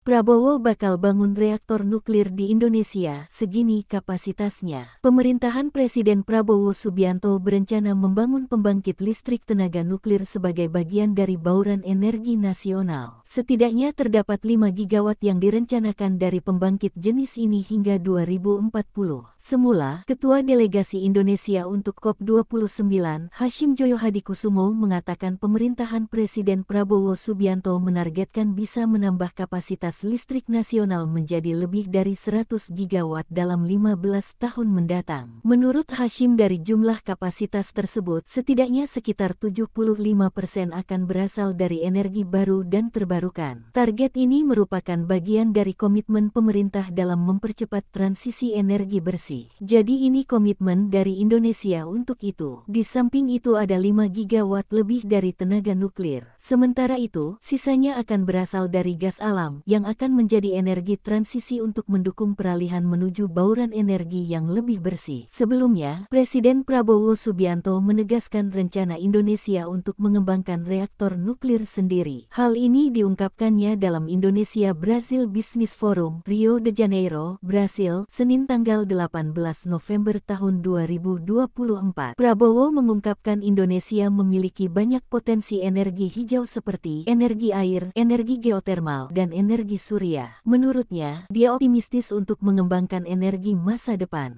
Prabowo bakal bangun reaktor nuklir di Indonesia, segini kapasitasnya. Pemerintahan Presiden Prabowo Subianto berencana membangun pembangkit listrik tenaga nuklir sebagai bagian dari bauran energi nasional. Setidaknya terdapat 5 gigawatt yang direncanakan dari pembangkit jenis ini hingga 2040. Semula, Ketua Delegasi Indonesia untuk COP29, Hashim Joyo Hadikusumo mengatakan pemerintahan Presiden Prabowo Subianto menargetkan bisa menambah kapasitas listrik nasional menjadi lebih dari 100 gigawatt dalam 15 tahun mendatang. Menurut Hashim, dari jumlah kapasitas tersebut, setidaknya sekitar 75% akan berasal dari energi baru dan terbarukan. Target ini merupakan bagian dari komitmen pemerintah dalam mempercepat transisi energi bersih. Jadi ini komitmen dari Indonesia untuk itu. Di samping itu ada 5 gigawatt lebih dari tenaga nuklir. Sementara itu, sisanya akan berasal dari gas alam yang akan menjadi energi transisi untuk mendukung peralihan menuju bauran energi yang lebih bersih. Sebelumnya, Presiden Prabowo Subianto menegaskan rencana Indonesia untuk mengembangkan reaktor nuklir sendiri. Hal ini diungkapkannya dalam Indonesia-Brazil Business Forum, Rio de Janeiro, Brasil, Senin tanggal 18 November tahun 2024. Prabowo mengungkapkan Indonesia memiliki banyak potensi energi hijau seperti energi air, energi geotermal, dan energi surya. Menurutnya, dia optimistis untuk mengembangkan energi masa depan.